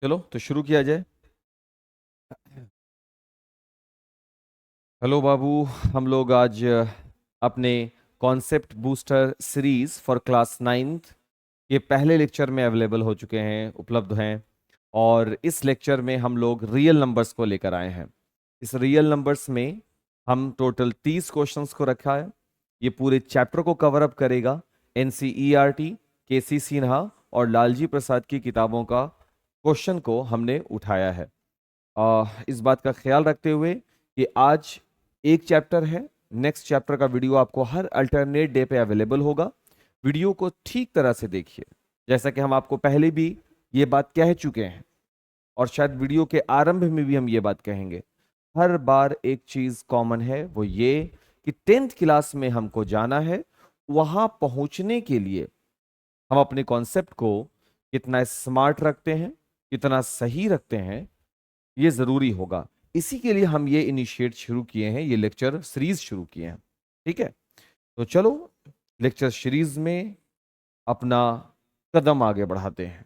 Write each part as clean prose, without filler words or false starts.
चलो तो शुरू किया जाए। हेलो बाबू। हम लोग आज अपने concept booster series for class ninth के पहले लेक्चर में अवेलेबल हो चुके हैं, उपलब्ध हैं। और इस लेक्चर में हम लोग रियल नंबर्स को लेकर आए हैं। इस रियल नंबर्स में हम टोटल 30 क्वेश्चंस को रखा है। ये पूरे चैप्टर को कवर अप करेगा। एनसीईआरटी, केसी सिन्हा और लालजी प्रसाद की किताबों का क्वेश्चन को हमने उठाया है। इस बात का ख्याल रखते हुए कि आज एक चैप्टर है, नेक्स्ट चैप्टर का वीडियो आपको हर अल्टरनेट डे पे अवेलेबल होगा। वीडियो को ठीक तरह से देखिए, जैसा कि हम आपको पहले भी ये बात कह चुके हैं और शायद वीडियो के आरंभ में भी हम ये बात कहेंगे। हर बार एक चीज कॉमन है, वो ये कि 10th क्लास में हमको जाना है। वहां पहुंचने के लिए हम अपने कॉन्सेप्ट को कितना स्मार्ट रखते हैं, कितना सही रखते हैं, ये जरूरी होगा। इसी के लिए हम ये इनिशिएट शुरू किए हैं, ये लेक्चर सीरीज शुरू किए हैं। ठीक है, तो चलो लेक्चर सीरीज में अपना कदम आगे बढ़ाते हैं।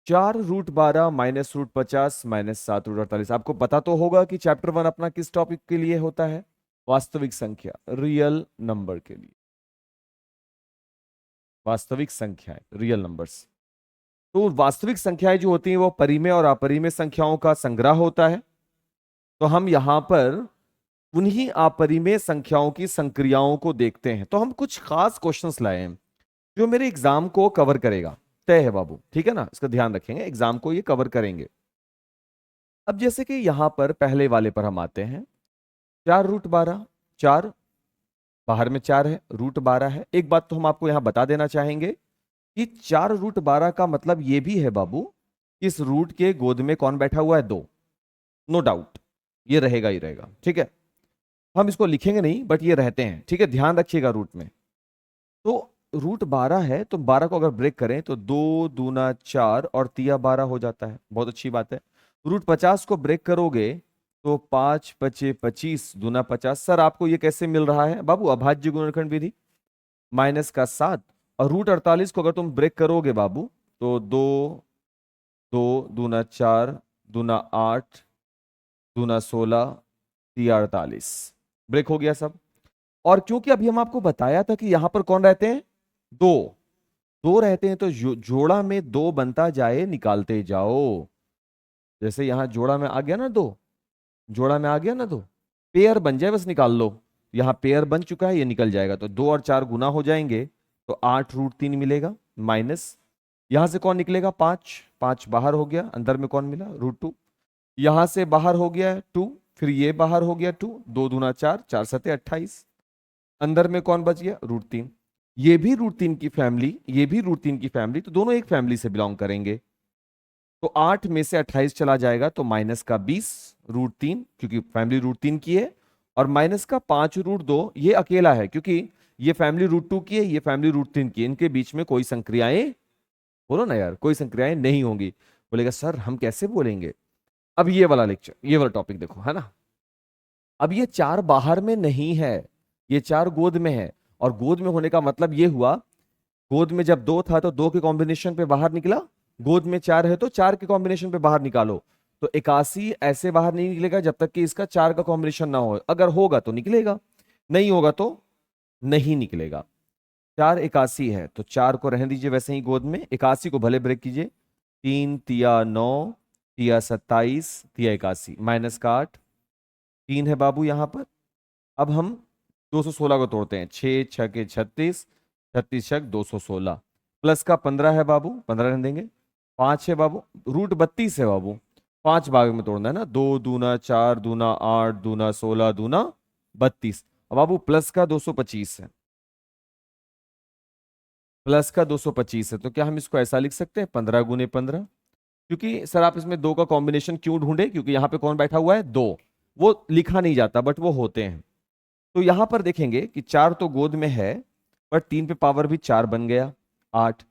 4√12 -√50 -7√48। आपको पता तो होगा कि चैप्टर 1 अपना किस टॉपिक के लिए होता है? वास्तविक संख्या, रियल नंबर के लिए। वास्तविक संख्याएं, रियल नंबर्स। तो वास्तविक संख्याएं जो होती हैं वो परिमेय और अपरिमेय संख्याओं का संग्रह होता है। तो हम यहां पर उन्हीं अपरिमेय संख्याओं की संक्रियाओं को देखते हैं। तो हम कुछ खास क्वेश्चंस लाए हैं जो मेरे एग्जाम को कवर करेगा। तय है बाबू, ठीक है ना? इसका ध्यान रखेंगे, एग्जाम को ये कवर करेंगे। अब जैसे कि यहां पर पहले वाले पर हम आते हैं। 4√12, 4 बाहर में 4 है, √12 है। एक बात तो हम आपको यहां बता देना चाहेंगे कि 4√12 का मतलब ये भी है बाबू कि इस रूट के गोद में कौन बैठा हुआ है? 2। नो डाउट, ये रहेगा ही रहेगा। ठीक है, हम इसको लिखेंगे नहीं बट ये रहते हैं। ठीक है, ध्यान रखिएगा रूट में। तो √12 है, तो 12 को अगर ब्रेक करें तो 2 दूना 4 और तिया 12 हो जाता है। बहुत अच्छी बात है। √50 को ब्रेक करोगे तो 5 × 5 = 25, दूना 50। सर आपको ये कैसे मिल रहा है? बाबू अभाज्य गुणनखंड विधि, -7। और √48 को अगर तुम ब्रेक करोगे बाबू तो 2 दूना 4 दूना 8 दूना 16 तिया 48। ब्रेक हो गया सब। और क्योंकि अभी हम आपको बताया था कि यहां पर कौन रहते हैं? 2। 2 रहते हैं तो जोड़ा में 2 बनता जाए, निकालते जाओ। जैसे यहां जोड़ा में आ गया ना 2, जोड़ा में आ गया ना 2, पेयर बन जाए बस निकाल लो। यहां पेयर बन चुका है, ये निकल जाएगा तो 2 और 4 गुना हो जाएंगे तो 8√3 मिलेगा। माइनस यहां से कौन निकलेगा? 5। 5 बाहर हो गया, अंदर में कौन मिला? √2। यहां से बाहर हो गया 2, फिर ये बाहर हो गया 2। 2 दूना 4, 4 × 7 = 28। अंदर में कौन बच गया? √3। ये भी √3 की फैमिली, ये भी √3 की फैमिली, तो दोनों एक फैमिली से बिलोंग करेंगे। तो 8 में से 28 चला जाएगा तो -20 √3, क्योंकि फैमिली √3 की है। और -5 √2 ये अकेला है, क्योंकि ये फैमिली √2 की है, ये फैमिली √3 की है। इनके बीच में कोई संक्रियाएं, बोलो ना यार, कोई संक्रियाएं नहीं होंगी। बोलेगा सर हम कैसे बोलेंगे? अब ये वाला लेक्चर, ये वाला टॉपिक देखो, है ना। अब ये 4 बाहर में नहीं है, ये 4 गोद में है। और गोद में होने का मतलब ये हुआ, गोद में जब 2 था तो 2 के कॉम्बिनेशन पे बाहर निकला, गोद में 4 है तो 4 के कॉम्बिनेशन पे बाहर निकालो। तो 81 ऐसे बाहर नहीं निकलेगा जब तक कि इसका 4 का कॉम्बिनेशन ना हो। अगर होगा तो निकलेगा, नहीं होगा तो नहीं निकलेगा। 4 81 है तो 4 को रहने दीजिए वैसे ही गोद में, 81 को भले ब्रेक कीजिए। 3 तिया 9 तिया 27 तिया 81, -8। 3 है बाबू यहां पर। अब हम 216 को तोड़ते हैं। 6 × 6 = 36, 36 × 6 = 216। प्लस का 15 है बाबू, 15 रहने देंगे। 5 है बाबू, √32 है बाबू। 5 भाग में तोड़ना है ना, 2 दूना 4 दूना 8 दूना 16 दूना 32। अब बाबू प्लस का 225 है, प्लस का 225 है, तो क्या हम इसको ऐसा लिख सकते हैं 15 × 15? क्योंकि सर आप इसमें 2 का कॉम्बिनेशन क्यों ढूंढे? क्योंकि यहां पे कौन बैठा हुआ है? 2। वो लिखा नहीं जाता बट वो होते हैं। तो यहां पर देखेंगे कि 4 तो गोद में है, पर 3 पे पावर भी 4 बन गया, 8।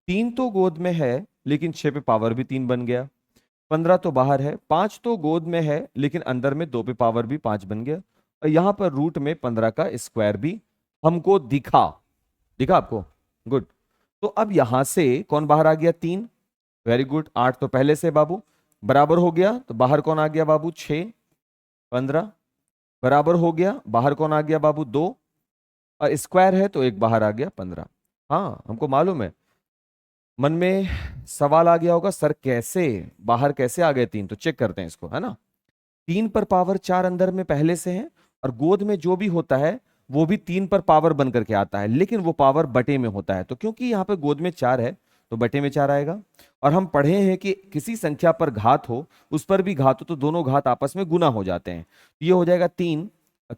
3 तो गोद में है लेकिन 6 पे पावर भी 3 बन गया। 15 तो बाहर है, 5 तो गोद में है लेकिन अंदर में 2 पे पावर भी 5 बन गया। और यहां पर रूट में 15 का स्क्वायर भी हमको दिखा। दिखा आपको? गुड। तो अब यहां से कौन बाहर आ गया? 3। वेरी गुड, 8 तो पहले से बाबू बराबर हो गया, तो बाहर कौन आ गया बाबू 6, 15 बराबर हो गया, बाहर कौन आ गया बाबू 2, और स्क्वायर है तो एक बाहर आ गया 15। हाँ हमको मालूम है, मन में सवाल आ गया होगा सर कैसे बाहर कैसे आ गए 3, तो चेक करते हैं इसको, है ना। 3 पर पावर 4 अंदर में पहले से है, और गोद में जो भी होता है वो भी 3 पर पावर बन करके आता है, लेकिन वो पावर बटे में होता है, तो क्योंकि यहाँ पे गोद में 4 है तो बटे में 4 आएगा। और हम पढ़े हैं कि किसी संख्या पर घात हो, उस पर भी घात हो, तो दोनों घात आपस में गुना हो जाते हैं, तो ये हो जाएगा 3,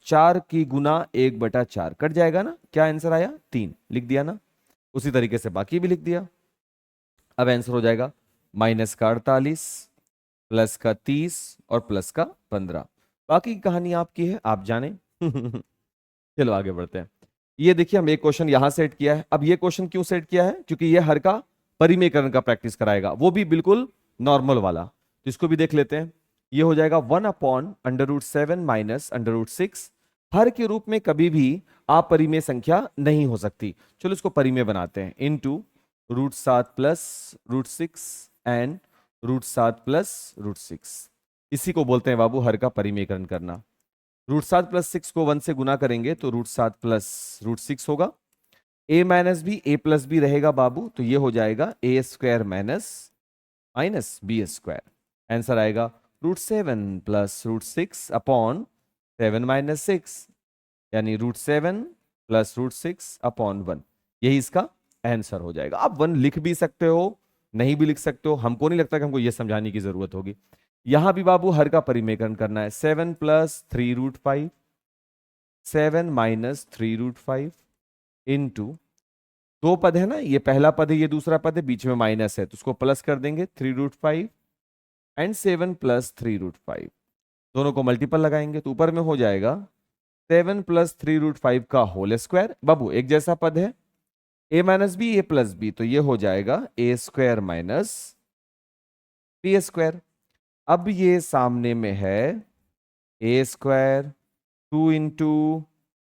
4 की गुना 1/4 कट जाएगा ना, क्या आंसर आया 3, लिख दिया ना। उसी तरीके से बाकी भी लिख दिया। अब आंसर हो जाएगा -48, प्लस का 30 और प्लस का 15। बाकी की कहानी आपकी है, आप जाने। चलो आगे बढ़ते हैं। ये देखिए हम एक क्वेश्चन यहां सेट किया है। अब ये क्वेश्चन क्यों सेट किया है, क्योंकि ये हर का परिमेयकरण का प्रैक्टिस कराएगा, वो भी बिल्कुल नॉर्मल वाला, तो इसको भी देख लेते हैं। ये हो जाएगा 1/√7 माइनस √6। हर के रूप में कभी भी अपरिमेय संख्या नहीं हो सकती, चलो इसको परिमेय बनाते हैं, इनटू √7 प्लस √6 एंड √7 प्लस √6। इसी को बोलते हैं बाबू हर का परिमेयकरण करना। √7 प्लस 6 को 1 से गुना करेंगे तो √7 प्लस √6 होगा। a minus B a plus B रहेगा बाबू, तो ये हो जाएगा a² minus minus B square. Answer आएगा √7 प्लस √6 अपॉन 7 माइनस 6, यानी √7 प्लस √6 अपॉन 1, यही इसका आंसर हो जाएगा। आप 1 लिख भी सकते हो, नहीं भी लिख सकते हो, हमको नहीं लगता कि हमको यह समझाने की जरूरत होगी। यहां भी बाबू हर का परिमेयकरण करना है। 7 प्लस 3√5, 7 माइनस 3√5 इंटू, दो पद है ना, ये पहला पद है ये दूसरा पद है, बीच में माइनस है तो उसको प्लस कर देंगे, 3√5 एंड 7 प्लस 3√5, दोनों को मल्टीपल लगाएंगे तो ऊपर में हो जाएगा 7 प्लस 3√5 का होल स्क्वायर। बाबू एक जैसा पद है, a minus B a plus B, तो ये हो जाएगा a² माइनस b²। अब ये सामने में है a², 2 into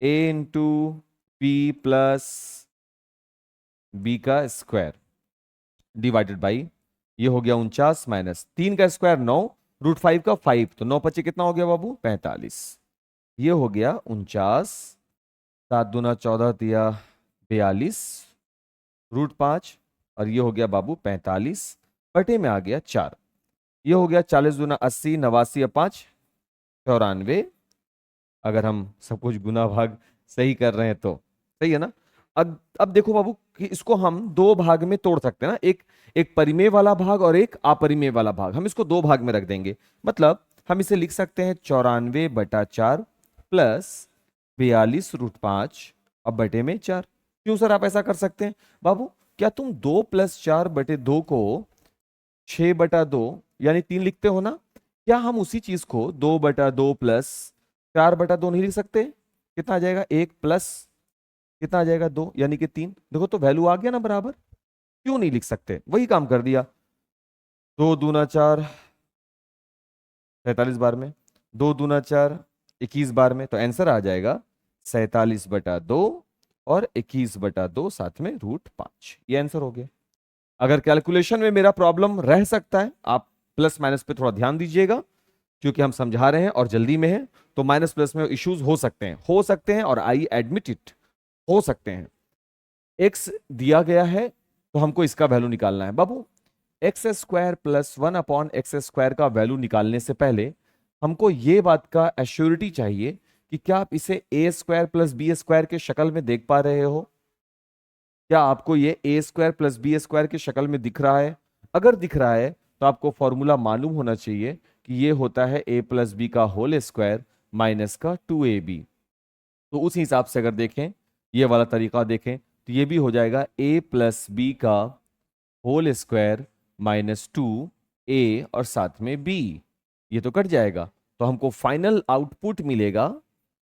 a into B plus B का स्क्वायर डिवाइडेड बाई, ये हो गया 49 माइनस 3 का स्क्वायर 9, √5 का 5, तो 9 पच्चे कितना हो गया बाबू 45, ये हो गया 49, 7 दूना 14 दिया 42, √5, और ये हो गया बाबू 45 बटे में आ गया 4, ये हो गया 40 दूना 80, 89 5 94। अगर हम सब कुछ गुना भाग सही कर रहे हैं तो सही है ना। अब देखो बाबू कि इसको हम दो भाग में तोड़ सकते हैं ना, एक एक परिमेय वाला भाग और एक अपरिमेय वाला भाग, हम इसको दो भाग में रख देंगे। मतलब हम इसे लिख सकते हैं 94/4 प्लस 42√5 अब बटे में 4। क्यों सर आप ऐसा कर सकते हैं बाबू, क्या तुम 2 + 4/2 को 6/2 यानी 3 लिखते हो ना, क्या हम उसी चीज को 2/2 प्लस 4/2 नहीं लिख सकते? कितना आ जाएगा 1 प्लस कितना आ जाएगा 2 यानी कि 3। देखो तो वैल्यू आ गया ना बराबर, क्यों नहीं लिख सकते, वही काम कर दिया। 2 दूना 4 47 बार में, 2 दूना 4 21 बार में, तो आंसर आ जाएगा 47/2 और 21/2 साथ में √5, ये आंसर हो गया। अगर कैलकुलेशन में मेरा प्रॉब्लम रह सकता है, आप प्लस माइनस पे थोड़ा ध्यान दीजिएगा, क्योंकि हम समझा रहे हैं और जल्दी में है, तो माइनस प्लस में इश्यूज हो सकते हैं और आई एडमिट इट, हो सकते हैं। एक्स दिया गया है तो हमको इसका वैल्यू निकालना है बाबू। x² + 1/x² का वैल्यू निकालने से पहले हमको ये बात का एश्योरिटी चाहिए कि क्या आप इसे a² + b² के शक्ल में देख पा रहे हो। क्या आपको ये a² + b² की शक्ल में दिख रहा है? अगर दिख रहा है तो आपको फॉर्मूला मालूम होना चाहिए कि ये होता है a + b का होल स्क्वायर माइनस का 2ab। तो उस हिसाब से अगर देखें, ये वाला तरीका देखें, तो ये भी हो जाएगा a + b का होल स्क्वायर माइनस 2a और साथ में b, ये तो कट जाएगा, तो हमको फाइनल आउटपुट मिलेगा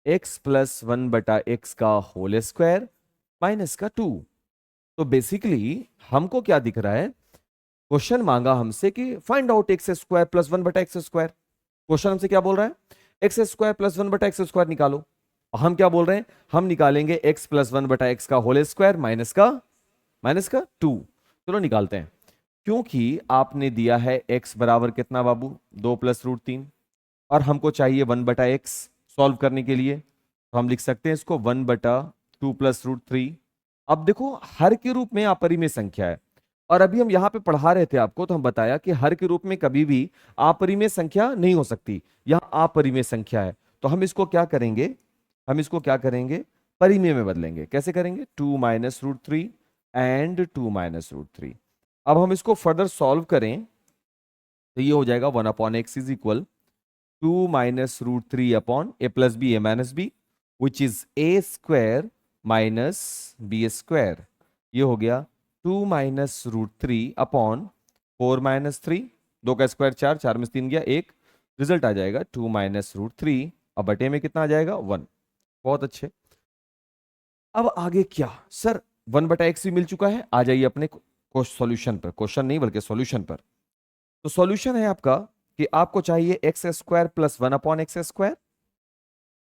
x + 1/x का होल स्क्वायर माइनस का 2। तो बेसिकली हमको क्या दिख रहा है, क्वेश्चन मांगा हमसे कि find out x² + 1/x²। Question हमसे क्या बोल रहा है, x² + 1/x² निकालो। हम क्या बोल रहे हैं, हम निकालेंगे x + 1/x का होल स्क्वायर माइनस का 2। चलो निकालते हैं। क्योंकि आपने दिया है x बराबर कितना बाबू, 2 प्लस रूट 3, और हमको चाहिए 1/x सॉल्व करने के लिए, तो हम लिख सकते हैं इसको 1/2 प्लस रूट 3। अब देखो हर के रूप में अपरिमेय संख्या है, और अभी हम यहाँ पे पढ़ा रहे थे आपको, तो हम बताया कि हर के रूप में कभी भी अपरिमेय संख्या नहीं हो सकती, यहाँ अपरिमेय संख्या है। तो हम इसको क्या करेंगे, हम इसको क्या करेंगे, परिमेय में बदलेंगे। कैसे करेंगे, 2 minus root 3 and 2 minus root 3। अब हम इसको फर्दर सॉल्व करें तो ये हो जाएगा 1/x is equal 2 minus root 3 upon a plus B a minus B which is a square minus B square. ये हो गया 2 माइनस रूट 3 अपॉन 4 माइनस 3, 2 का स्क्वायर 4, 4 में 3 गया 1, रिजल्ट आ जाएगा 2 माइनस रूट 3। अब बटे में कितना आ जाएगा 1। बहुत अच्छे। अब आगे क्या सर, 1/x भी मिल चुका है, आ जाइए अपने सॉल्यूशन पर, क्वेश्चन नहीं बल्कि सॉल्यूशन पर। तो सॉल्यूशन है आपका कि आपको चाहिए एक्स स्क्वायर प्लस 1/x²,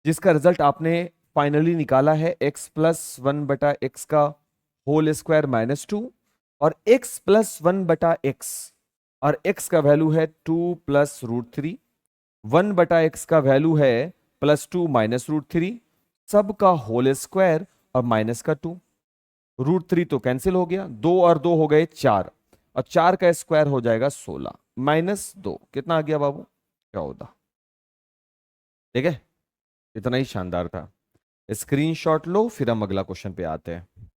जिसका रिजल्ट आपने फाइनली निकाला है x प्लस 1/x का होल स्क्वायर माइनस 2, और x प्लस 1/x, और x का वैल्यू है 2 प्लस रूट 3, 1/x का वैल्यू है प्लस 2 माइनस रूट 3, सब का होल स्क्वायर और माइनस का 2। रूट 3 तो कैंसिल हो गया, 2 और 2 हो गए 4, और 4 का स्क्वायर हो जाएगा 16 माइनस 2, कितना आ गया बाबू, 14। ठीक है, इतना ही शानदार था। स्क्रीनशॉट लो, फिर हम अगला क्वेश्चन पे आते हैं।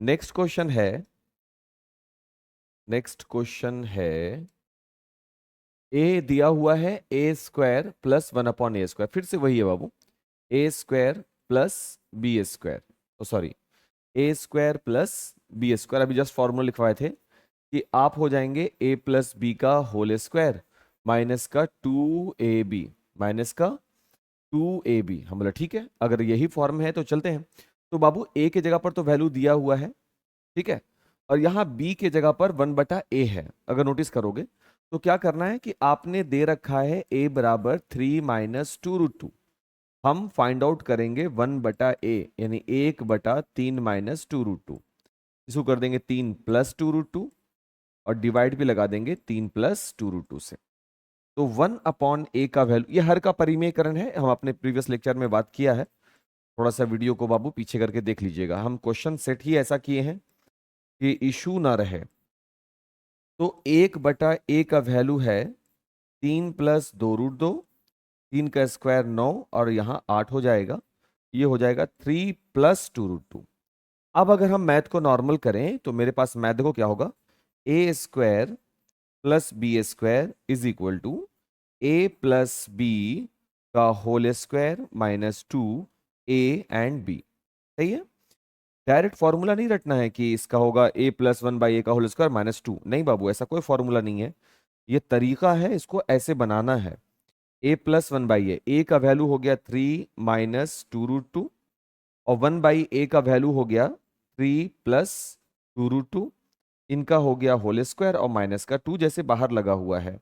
नेक्स्ट क्वेश्चन है, नेक्स्ट क्वेश्चन है ए दिया हुआ है ए स्क्वायर प्लस 1/a², फिर से वही है बाबू, A square plus B square, sorry A square plus B square. अभी जस्ट फॉर्मूला लिखवाए थे कि आप हो जाएंगे ए प्लस बी का होल स्क्वायर माइनस का 2ab, माइनस का 2ab। हम बोला ठीक है, अगर यही फॉर्म है तो चलते हैं। तो बाबू ए के जगह पर तो वैल्यू दिया हुआ है, ठीक है, और यहाँ बी के जगह पर 1/a है। अगर नोटिस करोगे तो क्या करना है कि आपने दे रखा है a बराबर 3 माइनस 2√2। हम फाइंड आउट करेंगे 1/a, यानी 1/3 माइनस 2√2। इसको कर देंगे 3 प्लस 2√2, और डिवाइड भी लगा देंगे 3 प्लस 2√2 से। तो 1/a का वैल्यू, ये हर का परिमेयकरण है, हम अपने प्रीवियस लेक्चर में बात किया है। थोड़ा सा वीडियो को बाबू पीछे करके देख लीजिएगा, हम क्वेश्चन सेट ही ऐसा किए हैं कि इशू ना रहे। तो 1/a का वैल्यू है 3 प्लस 2√2, 3 का स्क्वायर 9, और यहाँ 8 हो जाएगा, ये हो जाएगा 3 प्लस 2√2। अब अगर हम मैथ को नॉर्मल करें तो मेरे पास मैथ देखो क्या होगा, A square plus B square is equal to A plus B का whole square minus 2a and b। सही है, डायरेक्ट फॉर्मूला नहीं रटना है कि इसका होगा a प्लस 1/a का होल स्क्वायर माइनस 2, नहीं बाबू, ऐसा कोई फॉर्मूला नहीं है। ये तरीका है, इसको ऐसे बनाना है। a प्लस 1/a, a का वैल्यू हो गया 3 माइनस 2√2, और 1/a का वैल्यू हो गया 3 प्लस 2√2, इनका हो गया होल स्क्वायर और माइनस का 2 जैसे बाहर लगा हुआ है,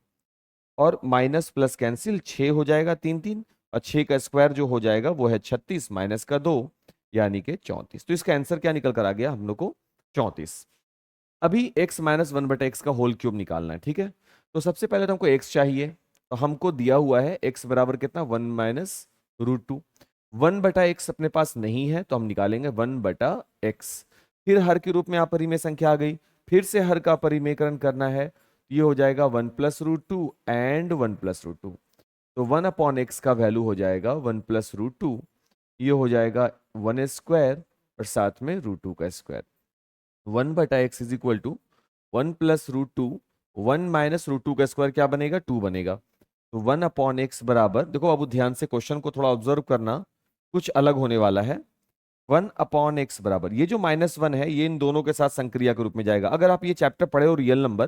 और माइनस प्लस कैंसिल, 6 हो जाएगा 3 3, और 6 का स्क्वायर जो हो जाएगा वो है 36 माइनस का 2 यानी कि 34। तो इसका आंसर क्या निकल कर आ गया हम लोग को, 34। अभी x माइनस 1/x का होल क्यूब निकालना है, ठीक है। तो सबसे पहले तो हमको x चाहिए, तो हमको दिया हुआ है x बराबर कितना, 1 माइनस √2। 1/x अपने पास नहीं है तो हम निकालेंगे 1/x। फिर हर के रूप में अपरिमेय संख्या आ गई, फिर से हर का परिमेयकरण करना है, ये हो जाएगा 1 प्लस √2 एंड 1 प्लस √2। तो 1/x का वैल्यू हो जाएगा 1 प्लस √2, ये हो जाएगा 1 स्क्वायर और साथ में √2 का square. 1/x is equal to 1 plus √2, 1 minus √2 का स्क्वायर क्या बनेगा, 2 बनेगा। तो 1/x बराबर, देखो बाबू ध्यान से क्वेश्चन को थोड़ा ऑब्जर्व करना, कुछ अलग होने वाला है। 1/x बराबर, ये जो -1 है ये इन दोनों के साथ संक्रिया के रूप में जाएगा। अगर आप ये चैप्टर पढ़े हो रियल नंबर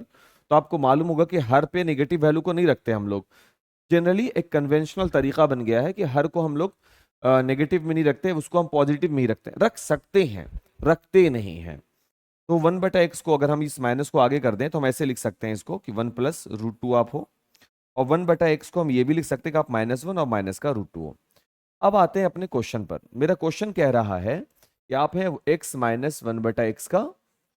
तो आपको मालूम होगा कि हर पे नेगेटिव वैल्यू को नहीं रखते हम लोग। जनरली एक कन्वेंशनल तरीका बन गया है कि हर को हम लोग नेगेटिव में नहीं रखते, उसको हम पॉजिटिव में ही रखते हैं। रख सकते हैं, रखते नहीं हैं। तो 1/x को अगर हम इस माइनस को आगे कर दें तो हम ऐसे लिख सकते हैं इसको कि 1 प्लस √2 आप हो, और 1/x को हम ये भी लिख सकते हैं कि आप -1 और माइनस का √2 हो। अब आते हैं अपने क्वेश्चन पर। मेरा क्वेश्चन कह रहा है कि आप हैं x माइनस 1/x का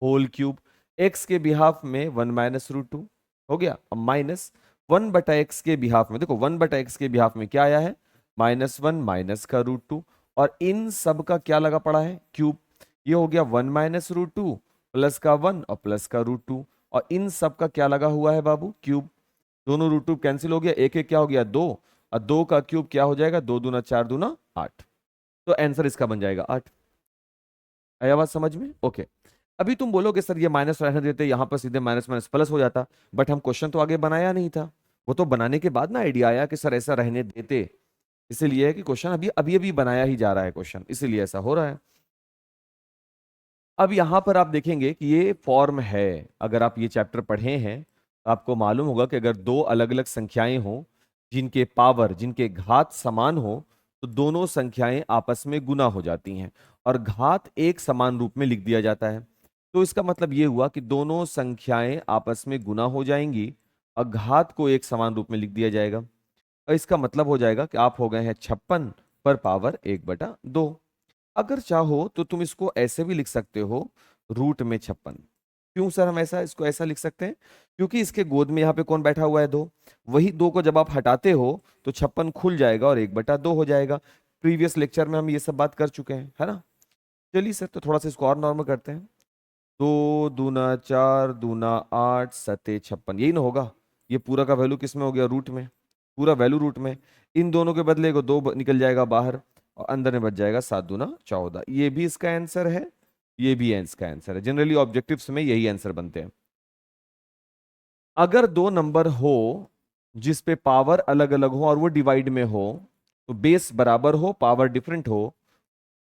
होल क्यूब, एक्स के बिहाफ में 1 माइनस रूट टू हो गया। अब माइनस 1/x के बिहाफ में, देखो 1/x के बिहाफ में क्या आया है, -1 माइनस का रूट टू, और इन सब का क्या लगा पड़ा है, क्यूब। ये हो गया 1 माइनस रूट टू प्लस का 1 और प्लस का रूट टू, और इन सब का क्या लगा हुआ है बाबू, क्यूब। दोनों रूट टू कैंसिल हो गया, एक एक क्या हो गया, 2, और 2 का क्यूब क्या हो जाएगा, 2 दूना 4 दूना 8। तो आंसर इसका बन जाएगा 8। आया बात समझ में? ओके। अभी तुम बोलोगे सर ये माइनस रहने देते, यहां पर सीधे माइनस माइनस प्लस हो जाता, बट हम क्वेश्चन तो आगे बनाया नहीं था। वो तो बनाने के बाद ना आइडिया आया कि सर ऐसा रहने देते, इसीलिए है कि क्वेश्चन अभी अभी अभी बनाया ही जा रहा है क्वेश्चन, इसीलिए ऐसा हो रहा है। अब यहां पर आप देखेंगे कि ये फॉर्म है, अगर आप ये चैप्टर पढ़े हैं तो आपको मालूम होगा कि अगर दो अलग अलग संख्याएं हो जिनके पावर, जिनके घात समान हो, तो दोनों संख्याएं आपस में गुना हो जाती हैं, और घात एक समान रूप में लिख दिया जाता है। तो इसका मतलब ये हुआ कि दोनों संख्याएं आपस में गुना हो जाएंगी और घात को एक समान रूप में लिख दिया जाएगा, और इसका मतलब हो जाएगा कि आप हो गए हैं 56 पर पावर 1/2। अगर चाहो तो तुम इसको ऐसे भी लिख सकते हो, √56। क्यों सर हम ऐसा इसको ऐसा लिख सकते हैं, क्योंकि इसके गोद में यहाँ पे कौन बैठा हुआ है, 2। वही 2 को जब आप हटाते हो तो 56 खुल जाएगा और 1/2 हो जाएगा। प्रीवियस लेक्चर में हम ये सब बात कर चुके हैं, है ना। चलिए सर, तो थोड़ा सा इसको और नॉर्मल करते हैं। 2 दूना 4 दूना 8 सते 56, यही ना होगा। ये पूरा का वैल्यू किस में हो गया, रूट में, पूरा वैल्यू रूट में। इन दोनों के बदले को 2 निकल जाएगा बाहर, और अंदर में बच जाएगा 7 दूना 14। ये भी इसका आंसर है, ये भी इसका आंसर है। जनरली ऑब्जेक्टिव्स में यही आंसर बनते हैं। अगर दो नंबर हो जिस पे पावर अलग अलग हो और वो डिवाइड में हो, तो बेस बराबर हो, पावर डिफरेंट हो,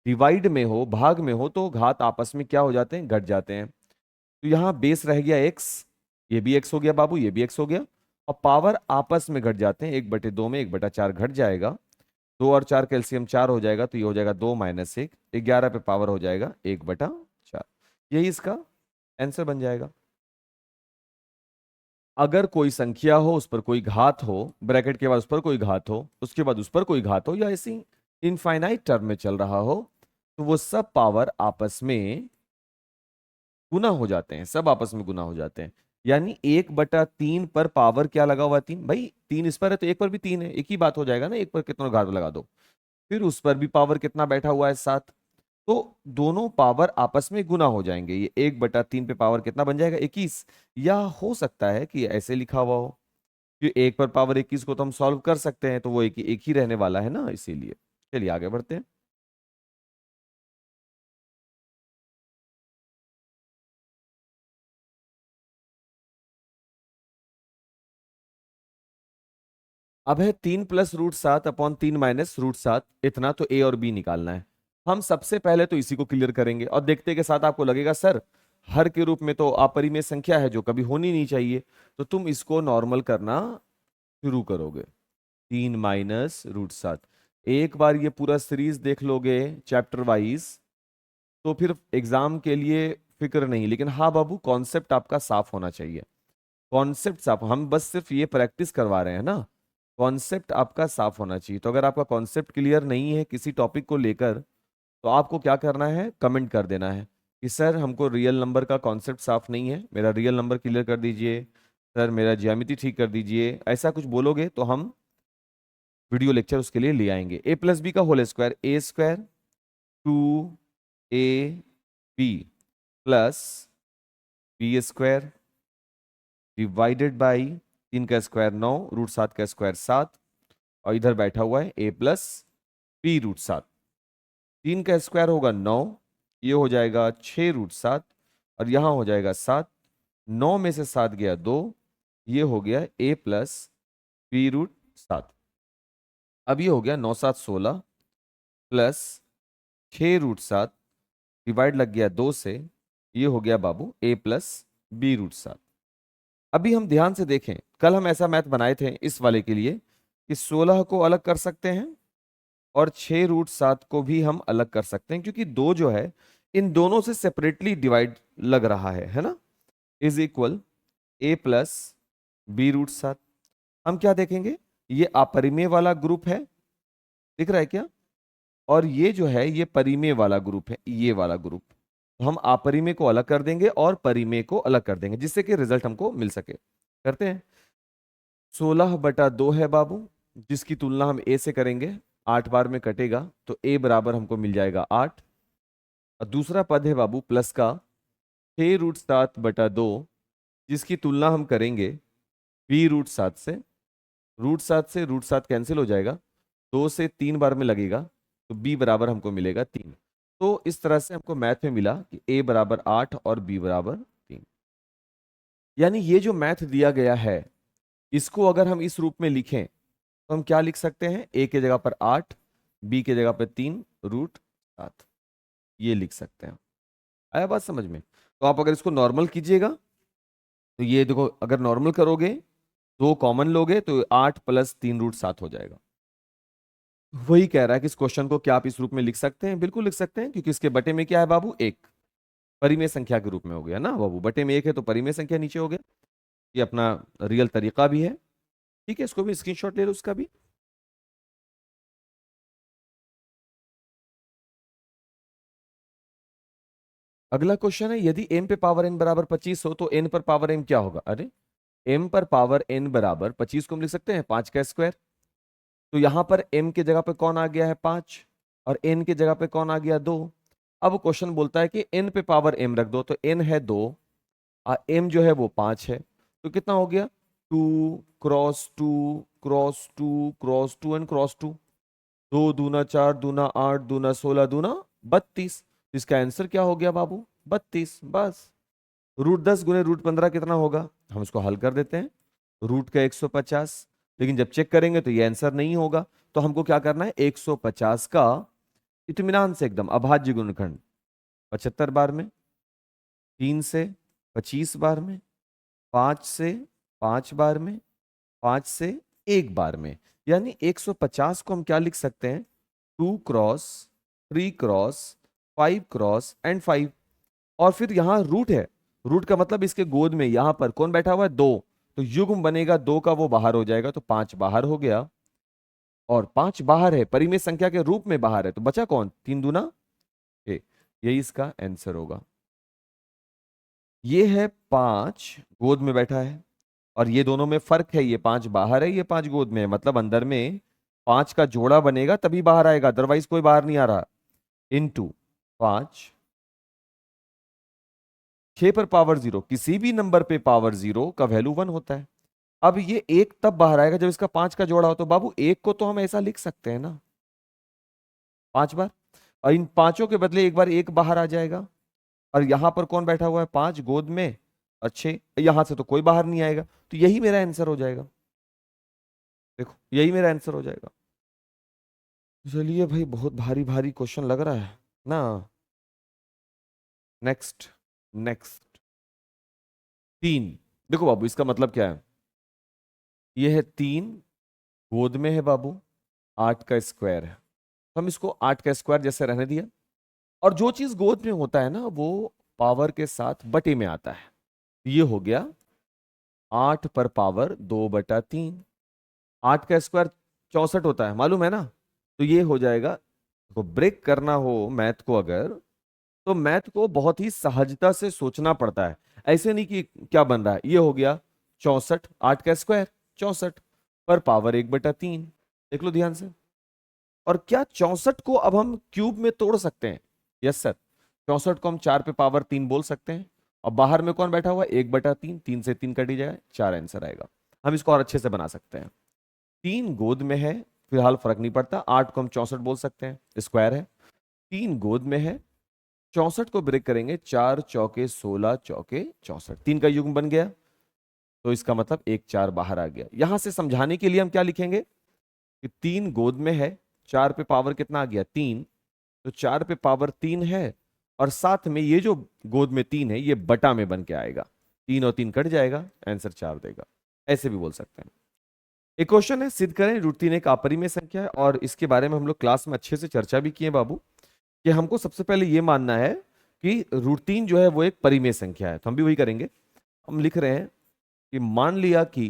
डिवाइड में हो, भाग में हो, तो घात आपस में क्या हो जाते हैं, घट जाते हैं। तो यहां बेस रह गया x, ये भी x हो गया बाबू, ये भी x हो गया, और पावर आपस में घट जाते हैं, 1/2 में 1/4 घट जाएगा, 2 और 4 कैल्सियम 4 हो जाएगा, तो ये हो जाएगा 2 माइनस 1, 11 पे पावर हो जाएगा 1/4। यही इसका आंसर बन जाएगा। अगर कोई संख्या हो, उस पर कोई घात हो, ब्रैकेट के बाद उस पर कोई घात हो, उसके बाद उस पर कोई घात हो, या ऐसी इनफाइनाइट टर्म में चल रहा हो, तो वो सब पावर आपस में गुना हो जाते हैं, सब आपस में गुना हो जाते हैं। यानी 1/3 पर पावर क्या लगा हुआ है, 3। भाई 3 इस पर है तो एक पर भी 3 है, एक ही बात हो जाएगा ना, एक पर कितना घात लगा दो, फिर उस पर भी पावर कितना बैठा हुआ है, 7। तो दोनों पावर आपस में गुना हो जाएंगे, ये 1/3 पे पावर कितना बन जाएगा, 21। या हो सकता है कि ऐसे लिखा हुआ हो कि 1 पर पावर 21 को तो हम सॉल्व कर सकते हैं, तो वो एक ही रहने वाला है ना, इसीलिए। चलिए आगे बढ़ते हैं। अब है 3 प्लस √7 अपॉन 3 माइनस √7, इतना तो ए और बी निकालना है। हम सबसे पहले तो इसी को क्लियर करेंगे, और देखते के साथ आपको लगेगा सर हर के रूप में तो अपरिमेय संख्या है जो कभी होनी नहीं चाहिए, तो तुम इसको नॉर्मल करना शुरू करोगे। 3 माइनस √7, एक बार ये पूरा सीरीज देख लोगे चैप्टर वाइज, तो फिर एग्जाम के लिए फिक्र नहीं। लेकिन हाँ बाबू, कॉन्सेप्ट आपका साफ होना चाहिए, कॉन्सेप्ट साफ, हम बस सिर्फ ये प्रैक्टिस करवा रहे हैं ना, कॉन्सेप्ट आपका साफ होना चाहिए। तो अगर आपका कॉन्सेप्ट क्लियर नहीं है किसी टॉपिक को लेकर, तो आपको क्या करना है, कमेंट कर देना है कि सर हमको रियल नंबर का कॉन्सेप्ट साफ नहीं है, मेरा रियल नंबर क्लियर कर दीजिए, सर मेरा ज्यामिति ठीक कर दीजिए। ऐसा कुछ बोलोगे तो हम वीडियो लेक्चर उसके लिए ले आएंगे। a+b का whole square, a² 2ab plus b² divided by 3 का स्क्वायर 9, √7 का स्क्वायर 7, और इधर बैठा हुआ है a+b√7। 3 का स्क्वायर होगा 9, ये हो जाएगा 6√7, और यहां हो जाएगा 7, 9 में से 7 गया 2, ये हो गया a+b√7। अब ये हो गया 9 7 16 प्लस 6√7 डिवाइड लग गया 2 से, ये हो गया बाबू a+b√7। अभी हम ध्यान से देखें, कल हम ऐसा मैथ बनाए थे इस वाले के लिए कि 16 को अलग कर सकते हैं और 6√7 को भी हम अलग कर सकते हैं, क्योंकि 2 जो है इन दोनों से सेपरेटली डिवाइड लग रहा है ना, इज इक्वल a+b√7। हम क्या देखेंगे, ये अपरिमेय वाला ग्रुप है, दिख रहा है क्या, और ये जो है ये परिमेय वाला ग्रुप है, ये वाला ग्रुप। तो हम अपरिमेय को अलग कर देंगे और परिमेय को अलग कर देंगे, जिससे कि रिजल्ट हमको मिल सके। करते हैं। 16/2 है बाबू, जिसकी तुलना हम ए से करेंगे, 8 बार में कटेगा तो ए बराबर हमको मिल जाएगा 8। और दूसरा पद है बाबू प्लस का 6√7/2, जिसकी तुलना हम करेंगे b√7 से। √7 से √7 कैंसिल हो जाएगा, 2 से 3 बार में लगेगा तो b बराबर हमको मिलेगा 3। तो इस तरह से हमको मैथ में मिला कि a बराबर 8 और b बराबर 3। यानी ये जो मैथ दिया गया है, इसको अगर हम इस रूप में लिखें तो हम क्या लिख सकते हैं, a के जगह पर 8, b के जगह पर 3√7, ये लिख सकते हैं। आया बात समझ में? तो आप अगर इसको नॉर्मल कीजिएगा तो ये देखो, अगर नॉर्मल करोगे, दो कॉमन लोगे तो 8 + 3√7 हो जाएगा। वही कह रहा है कि इस क्वेश्चन को क्या आप इस रूप में लिख सकते हैं? बिल्कुल लिख सकते हैं, क्योंकि इसके बटे में क्या है बाबू, एक परिमेय संख्या के रूप में हो गया ना बाबू, बटे में एक है तो परिमेय संख्या नीचे हो गया। ये अपना रियल तरीका भी है। ठीक है, इसको भी स्क्रीनशॉट ले लो उसका भी। अगला क्वेश्चन है, यदि m पे पावर n बराबर 25 हो तो n पर पावर m क्या होगा? अरे, m पर पावर n बराबर 25 को हम लिख सकते हैं 5 का स्क्वायर। तो यहां पर m के जगह पे कौन आ गया है 5, और n के जगह पे कौन आ गया 2। अब क्वेश्चन बोलता है कि n पे पावर m रख दो, तो n है 2 और m जो है वो 5 है, तो कितना हो गया 2 × 2 × 2 × 2 एंड क्रॉस 2, 2 दूना 4 दूना 8 दूना 16 दूना 32। इसका आंसर क्या हो गया बाबू, 32। बस। √10 गुने √15 कितना होगा, हम इसको हल कर देते हैं। रूट का 150, लेकिन जब चेक करेंगे तो ये आंसर नहीं होगा। तो हमको क्या करना है, 150 का इत्मीनान से एकदम अभाज्य गुणनखंड 75 बार में, 3 से 25 बार में, 5 से 5 बार में, 5 से 1 बार में। यानी 150 को हम क्या लिख सकते हैं, 2 क्रॉस 3 क्रॉस 5 क्रॉस एंड 5। और फिर यहां रूट है, रूट का मतलब इसके गोद में यहां पर कौन बैठा हुआ है, 2, तो युग्म बनेगा 2 का, वो बाहर हो जाएगा तो 5 बाहर हो गया। और 5 बाहर है, परिमेय संख्या के रूप में बाहर है, तो बचा कौन, 3 दूना 6। यही इसका आंसर होगा। ये है 5 गोद में बैठा है, और ये दोनों में फर्क है, ये 5 बाहर है, ये 5 गोद में है, मतलब अंदर में 5 का जोड़ा बनेगा तभी बाहर आएगा, अदरवाइज कोई बाहर नहीं आ रहा। इनटू 5, 6 पर पावर 0, किसी भी नंबर पे पावर 0 का वैल्यू 1 होता है। अब ये एक तब बाहर आएगा जब इसका 5 का जोड़ा हो, तो बाबू एक को तो हम ऐसा लिख सकते हैं ना 5 बार, और इन पांचों के बदले एक बार एक बाहर आ जाएगा। और यहां पर कौन बैठा हुआ है, 5 गोद में, अच्छे यहां से तो कोई बाहर नहीं आएगा, तो यही मेरा आंसर हो जाएगा। देखो, यही मेरा आंसर हो जाएगा। चलिए भाई, बहुत भारी भारी क्वेश्चन लग रहा है ना। Next, next 3। देखो बाबू, इसका मतलब क्या है, ये है 3 गोद में है बाबू, 8 का स्क्वायर है, तो हम इसको 8 का स्क्वायर जैसे रहने दिया। और जो चीज गोद में होता है ना, वो पावर के साथ बटे में आता है। ये हो गया 8 पर पावर 2/3। 8 का स्क्वायर 64 होता है, मालूम है ना। तो ये हो जाएगा, तो ब्रेक करना हो मैथ को अगर, तो मैथ को बहुत ही सहजता से सोचना पड़ता है। ऐसे नहीं कि क्या बन रहा है, ये हो गया 64, 8 का स्क्वायर 64 पर पावर 1/3। देख लो ध्यान से। और क्या 64 को अब हम क्यूब में तोड़ सकते हैं? यस सर, 64 को हम 4 पे पावर 3 बोल सकते हैं। और बाहर में कौन बैठा हुआ है, 1/3, 3 से 3 कट ही जाए, 4 आंसर आएगा। हम इसको और अच्छे से बना सकते हैं। 3 गोद में है, फिलहाल फर्क नहीं पड़ता, 8 को हम 64 बोल सकते हैं, स्क्वायर है। 3 गोद में है, 64 को ब्रेक करेंगे, 4 चौके 16 चौके 64, 3 का युग्म बन गया। तो इसका मतलब 1 4 बाहर आ गया। यहां से समझाने के लिए हम क्या लिखेंगे कि 3 गोद में है, 4 पे पावर कितना आ गया 3, तो 4 पे पावर 3 है, और साथ में ये जो गोद में 3 है ये बटा में बन के आएगा, 3 और 3 कट जाएगा, आंसर 4 देगा। ऐसे भी बोल सकते हैं। एक क्वेश्चन है, सिद्ध करें √3 एक अपरिमेय संख्या है, और इसके बारे में हम लोग क्लास में अच्छे से चर्चा भी किए बाबू, कि हमको सबसे पहले ये मानना है कि √3 जो है वो एक परिमेय संख्या है। तो हम भी वही करेंगे। हम लिख रहे हैं कि मान लिया कि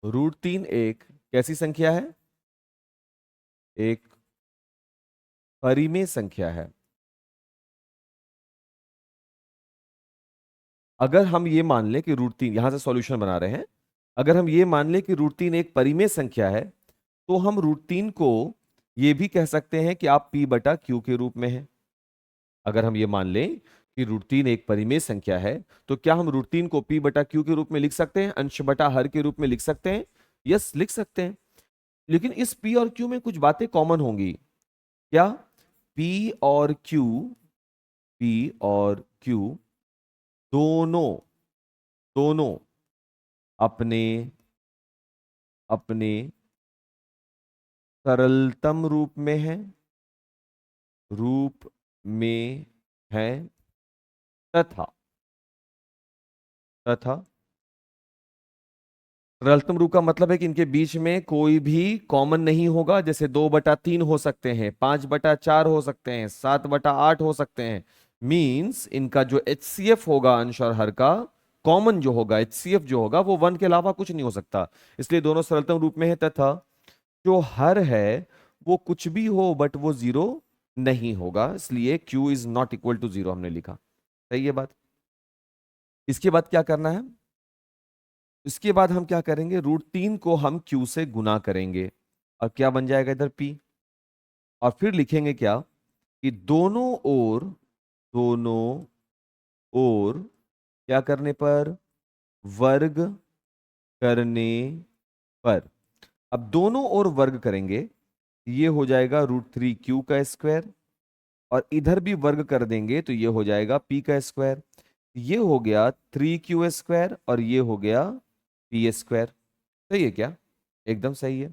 √3 एक कैसी संख्या है, एक परिमेय संख्या है। अगर हम ये मान लें कि रूट 3, यहां से सॉल्यूशन बना रहे हैं, अगर हम ये मान लें कि रूट 3 एक परिमेय संख्या है, तो हम रूट 3 को ये भी कह सकते हैं कि आप p बटा क्यू के रूप में है। अगर हम ये मान लें कि रूट 3 एक परिमेय संख्या है, तो क्या हम रूट 3 को p बटा क्यू के रूप में लिख सकते हैं, अंश बटा हर के रूप में लिख सकते हैं? यस, लिख सकते हैं। लेकिन इस p और q में कुछ बातें कॉमन होंगी। क्या? p और q, p और q दोनों दोनों अपने अपने सरलतम रूप में है, रूप में है, तथा तथा सरलतम रूप का मतलब है कि इनके बीच में कोई भी कॉमन नहीं होगा। जैसे 2/3 हो सकते हैं, 5/4 हो सकते हैं, 7/8 हो सकते हैं। मींस इनका जो HCF होगा, अंश और हर का कॉमन जो होगा, HCF जो होगा, वो 1 के अलावा कुछ नहीं हो सकता। इसलिए दोनों सरलतम रूप में है। तथा जो हर है वो कुछ भी हो बट वो जीरो नहीं होगा, इसलिए Q is not equal to zero हमने लिखा। सही है बात? इसके बाद क्या करना है? इसके बाद हम क्या करेंगे, रूट 3 को हम Q से गुना करेंगे और क्या बन जाएगा इधर P। और फिर लिखेंगे क्या कि दोनों ओर क्या करने पर, वर्ग करने पर। अब दोनों ओर वर्ग करेंगे, ये हो जाएगा √3 Q का स्क्वायर, और इधर भी वर्ग कर देंगे तो ये हो जाएगा P का स्क्वायर। ये हो गया 3Q² और ये हो गया P²। सही है क्या? एकदम सही है।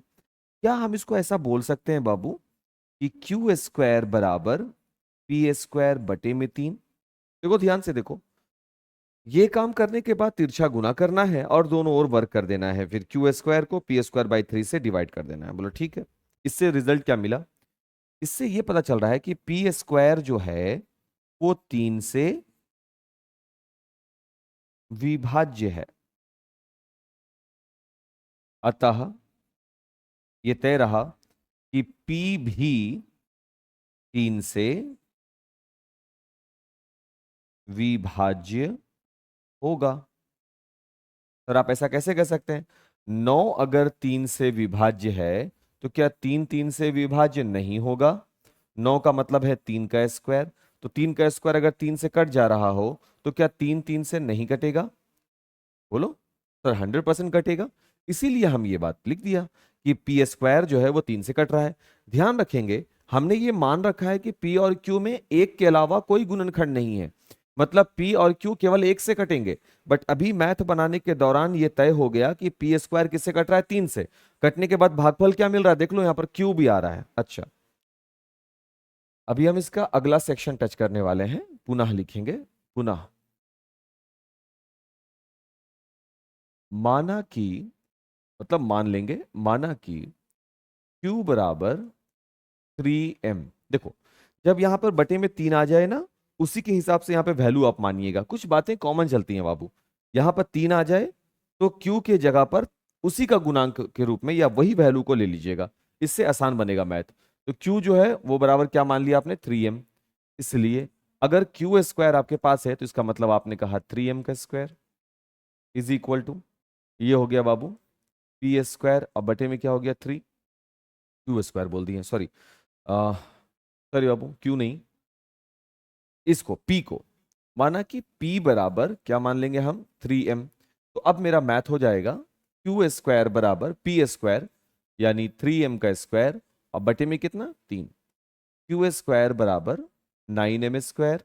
क्या हम इसको ऐसा बोल सकते हैं बाबू कि Q² बराबर P² बटे में 3? देखो ध्यान से देखो, ये काम करने के बाद तिरछा गुना करना है और दोनों ओर वर्ग कर देना है, फिर Q² को P²/3 से डिवाइड कर देना है। बोलो ठीक है। इससे रिजल्ट क्या मिला? इससे ये पता चल रहा है कि P² जो है वो 3 से विभाज्य है। अतः ये तय रहा कि P भी 3 से विभाज्य होगा। सर आप ऐसा कैसे कह सकते हैं? 9 अगर 3 से विभाज्य है तो क्या 3 3 से विभाज्य नहीं होगा? 9 का मतलब है 3 का स्क्वायर, तो 3 का स्क्वायर अगर 3 से कट जा रहा हो तो क्या 3 3 से नहीं कटेगा? बोलो सर, 100% कटेगा। इसीलिए हम ये बात लिख दिया कि P² जो है वो 3 से कट रहा है। ध्यान रखेंगे, हमने ये मान रखा है कि P और Q में एक के अलावा कोई गुणनखंड नहीं है, मतलब P और Q केवल एक से कटेंगे। बट अभी मैथ बनाने के दौरान ये तय हो गया कि P² किससे कट रहा है? 3 से। कटने के बाद भागफल क्या मिल रहा है देख लो, यहां पर Q भी आ रहा है। अच्छा, अभी हम इसका अगला सेक्शन टच करने वाले हैं, पुनः लिखेंगे। पुनः माना कि, मतलब मान लेंगे, माना कि Q बराबर 3m। देखो, जब यहां पर बटे में 3 आ जाए ना, उसी के हिसाब से यहां पे वैल्यू आप मानिएगा। कुछ बातें कॉमन चलती हैं बाबू। यहां पर 3 आ जाए तो Q के जगह पर उसी का गुणांक के रूप में या वही वैल्यू को ले लीजिएगा, इससे आसान बनेगा मैथ। तो Q जो है वो बराबर क्या मान लिया आपने? 3m। इसलिए अगर Q² आपके पास है तो इसका मतलब आपने कहा 3m का स्क्वायर इज इक्वल टू, ये हो गया बाबू P² और बटे में क्या हो गया? 3 Q² बोल दिए, सॉरी सॉरी बाबू, क्यों नहीं, इसको P को माना कि P बराबर क्या मान लेंगे हम? 3m। तो अब मेरा मैथ हो जाएगा Q² बराबर P², यानी 3m का स्क्वायर और बटे में कितना? 3। Q² बराबर 9m²,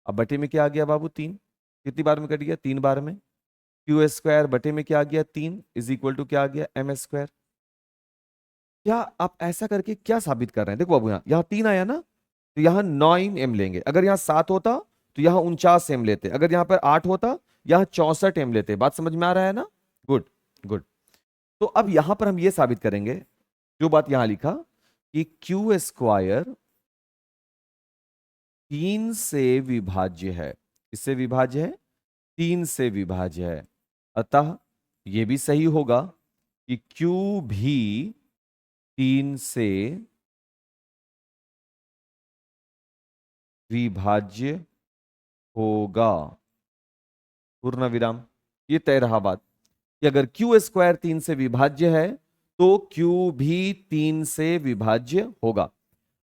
अब बटे में क्या आ गया बाबू? 3। कितनी बार में कट गया? 3 बार में। Q² बटे में क्या आ गया? 3 इज इक्वल टू क्या आ गया? m²। क्या आप ऐसा करके क्या साबित कर रहे हैं? देखो बाबू, यहाँ 3 आया ना, तो यहाँ 9m लेंगे। अगर यहाँ 7 होता तो यहाँ 49m लेते। अगर यहाँ पर 8 होता यहाँ 64m लेते। बात समझ में आ रहा है ना? Good, good. तो अब यहां पर हम ये साबित करेंगे, जो बात यहां लिखा कि Q² 3 से विभाज्य है। किससे विभाज्य है? 3 से विभाज्य है। अतः यह भी सही होगा कि Q भी 3 से विभाज्य होगा। पूर्ण विराम। ये तय रहा बात कि अगर क्यू स्क्वायर 3 से विभाज्य है तो क्यू भी 3 से विभाज्य होगा।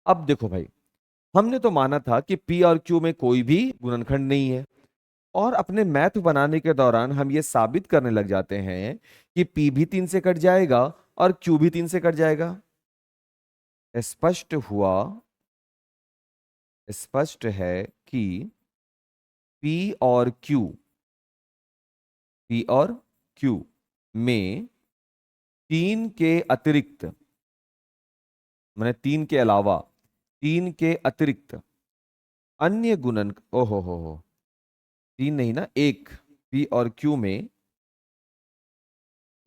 अब देखो भाई, हमने तो माना था कि पी और क्यू में कोई भी गुणनखंड नहीं है, और अपने मैथ बनाने के दौरान हम ये साबित करने लग जाते हैं कि पी भी 3 से कट जाएगा और क्यू भी 3 से कट जाएगा। स्पष्ट हुआ, स्पष्ट है कि पी और क्यू, पी और क्यू में 3 के अतिरिक्त, मैंने 3 के अलावा, 3 के अतिरिक्त अन्य गुणन, ओहो हो, 3 नहीं ना, एक, पी और क्यू में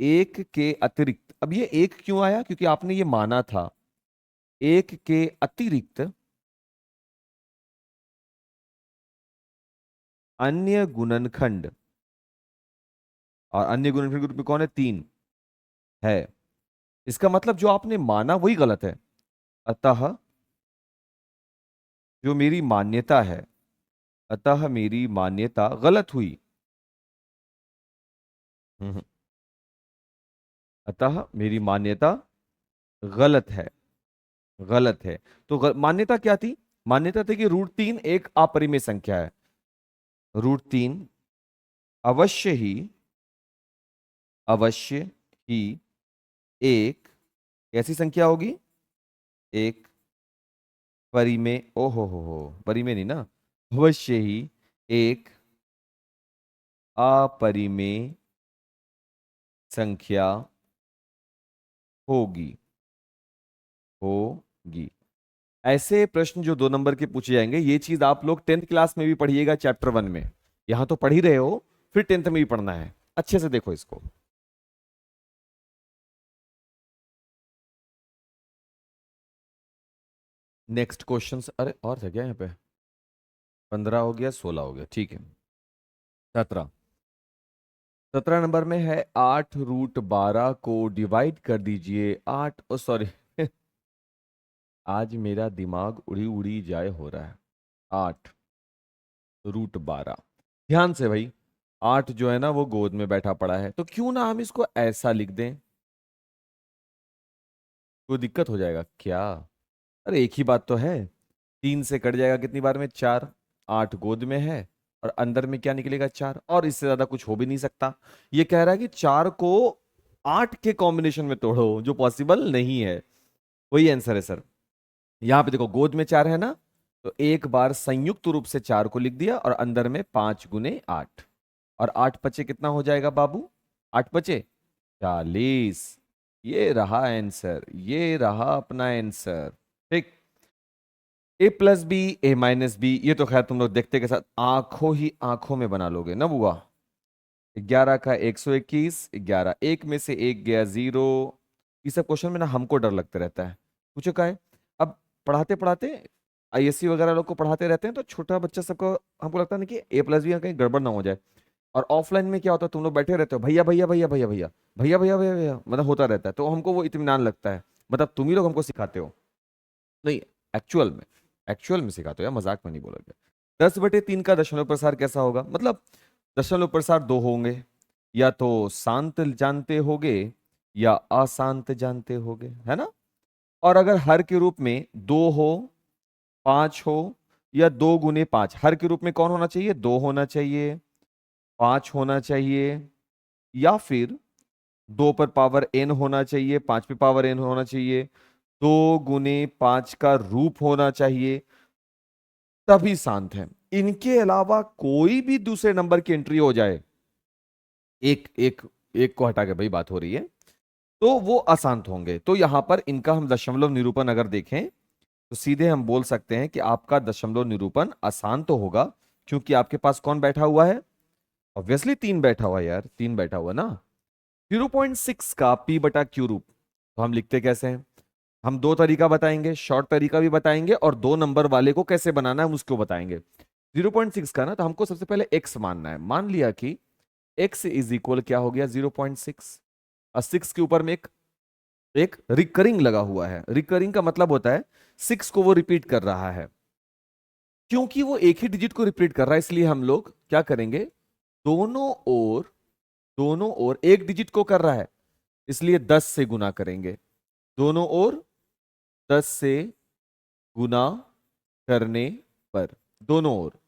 एक के अतिरिक्त। अब ये एक क्यों आया? क्योंकि आपने ये माना था एक के अतिरिक्त अन्य गुणनखंड, और अन्य गुणनखंड ग्रुप में कौन है? 3 है। इसका मतलब जो आपने माना वही गलत है। अतः जो मेरी मान्यता है, अतः मेरी मान्यता गलत हुई। हम्म, अतः मेरी मान्यता गलत है, गलत है। तो मान्यता क्या थी? मान्यता थी कि √3 एक अपरिमेय संख्या है। √3 अवश्य ही, अवश्य ही एक कैसी संख्या होगी? एक परिमेय, ओहो हो, परिमेय नहीं ना, अवश्य ही एक अपरिमेय संख्या होगी, होगी। ऐसे प्रश्न जो 2 नंबर के पूछे जाएंगे, ये चीज आप लोग 10th क्लास में भी पढ़िएगा, चैप्टर 1 में। यहां तो पढ़ ही रहे हो, फिर 10th में भी पढ़ना है। अच्छे से देखो इसको। नेक्स्ट क्वेश्चन, अरे और था क्या यहाँ पे? 15 हो गया, 16 हो गया, ठीक है। 17, 17 नंबर में है 8√12 को डिवाइड कर दीजिए। 8, ओ सॉरी आज मेरा दिमाग उड़ी उड़ी जाए हो रहा है। 8√12, ध्यान से भाई, 8 जो है ना वो गोद में बैठा पड़ा है, तो क्यों ना हम इसको ऐसा लिख दें। कोई दिक्कत हो जाएगा क्या? अरे एक ही बात तो है, 3 से कट जाएगा कितनी बार में? 4। 8 गोद में है और अंदर में क्या निकलेगा? 4, और इससे ज्यादा कुछ हो भी नहीं सकता। ये कह रहा है कि 4 को 8 के कॉम्बिनेशन में तोड़ो, जो पॉसिबल नहीं है। वही आंसर है सर। यहां पे देखो, गोद में 4 है ना, तो एक बार संयुक्त रूप से 4 को लिख दिया, और अंदर में 5 × 8, और 8 पचे कितना हो जाएगा बाबू? 8 पचे 40। ये रहा आंसर, ये रहा अपना आंसर। ठीक। A+B, A-B, ये तो खैर तुम लोग देखते के साथ आंखों ही आंखों में बना लोगे ना बुआ। 11 का 121, 11, एक में से एक गया 0। ये सब क्वेश्चन में ना हमको डर लगता रहता है। पूछो का है? अब पढ़ाते पढ़ाते, आईएससी वगैरह लोग को पढ़ाते रहते हैं, तो छोटा बच्चा सबको हमको लगता है ना कि A+B कहीं गड़बड़ ना हो जाए। और ऑफलाइन में क्या होता है, तुम लोग बैठे रहते हो, भैया भैया भैया भैया भैया भैया भैया भैया भैया, मतलब होता रहता है, तो हमको वो इत्मीनान लगता है। मतलब तुम ही लोग हमको सिखाते हो, नहीं, एक्चुअल में, एक्चुअल में सिखाते हो यार, मजाक में नहीं बोलोगे। 10/3 का दशमलव प्रसार कैसा होगा? मतलब दशमलव प्रसार 2 होंगे, या तो शांत जानते होगे या अशांत जानते होगे, है ना। और अगर हर के रूप में 2 हो, 5 हो, या 2 × 5, हर के रूप में कौन होना चाहिए? 2 होना चाहिए, 5 होना चाहिए, या फिर 2 पर पावर n होना चाहिए, 5 पे पावर n होना चाहिए, 2 × 5 का रूप होना चाहिए, तभी शांत है। इनके अलावा कोई भी दूसरे नंबर की एंट्री हो जाए, एक एक एक को हटा के भाई बात हो रही है, तो वो अशांत होंगे। तो यहां पर इनका हम दशमलव निरूपण अगर देखें, तो सीधे हम बोल सकते हैं कि आपका दशमलव निरूपण अशांत तो होगा, क्योंकि आपके पास कौन बैठा हुआ है? ऑब्वियसली 3 बैठा हुआ है यार, 3 बैठा हुआ ना। 0.6 का P/Q रूप तो हम लिखते कैसे हैं? हम 2 तरीका बताएंगे, शॉर्ट तरीका भी बताएंगे, और 2 नंबर वाले को कैसे बनाना है हम उसको बताएंगे। 0.6 का ना, तो हमको सबसे पहले x मानना है। मान लिया कि x इज इक्वल क्या हो गया? 0.6, और 6 के ऊपर में एक एक रिकरिंग लगा हुआ है। रिकरिंग का मतलब होता है 6 को वो रिपीट कर रहा है। क्योंकि वो एक ही डिजिट को रिपीट कर रहा है, इसलिए हम लोग क्या करेंगे? दोनों ओर एक डिजिट को कर रहा है, इसलिए 10 से गुना करेंगे। दोनों ओर 10 से गुना करने पर दोनों ओर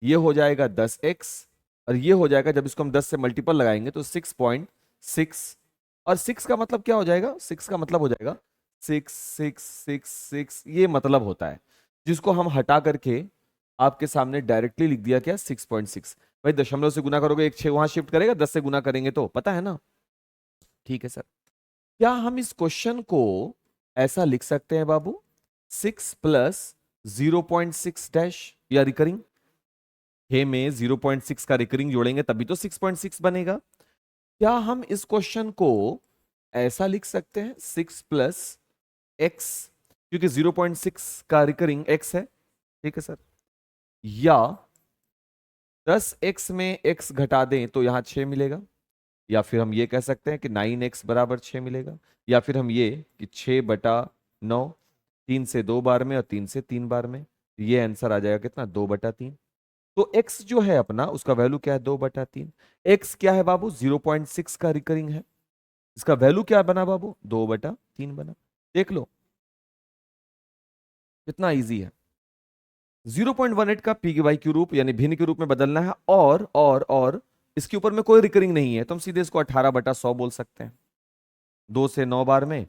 ये हो जाएगा 10x, और ये हो जाएगा, जब इसको हम 10 से मल्टीपल लगाएंगे तो 6.6। और 6 का मतलब क्या हो जाएगा? 6 का मतलब हो जाएगा 6 ये मतलब होता है, जिसको हम हटा करके आपके सामने डायरेक्टली लिख दिया क्या? 6.6। भाई दशमलव से गुना करोगे, एक 6 वहां शिफ्ट करेगा, 10 से गुना करेंगे तो पता है ना। ठीक है सर, क्या हम इस क्वेश्चन को ऐसा लिख सकते हैं बाबू, 6 प्लस 0.6 डैश, या रिकरिंग हे में 0.6 का रिकरिंग जोड़ेंगे तभी तो 6.6 बनेगा। क्या हम इस क्वेश्चन को ऐसा लिख सकते हैं 6 प्लस एक्स, क्योंकि 0.6 का रिकरिंग एक्स है, ठीक है सर, या 10x में x घटा दें तो यहां 6 मिलेगा, या फिर हम ये कह सकते हैं कि 9x बराबर 6 मिलेगा, या फिर हम ये कि 6/9, 3 से 2 बार में और 3 से 3 बार में, ये आंसर आ जाएगा कितना? 2/3। तो x जो है अपना, उसका वैल्यू क्या है? 2/3। x क्या है बाबू? 0.6 का रिकरिंग है, इसका वैल्यू क्या बना बाबू? 2/3 बना। देख लो कितना इजी है। 0.18 का पी वाई क्यू रूप यानी भिन्न के रूप में बदलना है, और इसके ऊपर में कोई रिकरिंग नहीं है, तो हम सीधे इसको 18/100 बोल सकते हैं। 2 से 9 बार में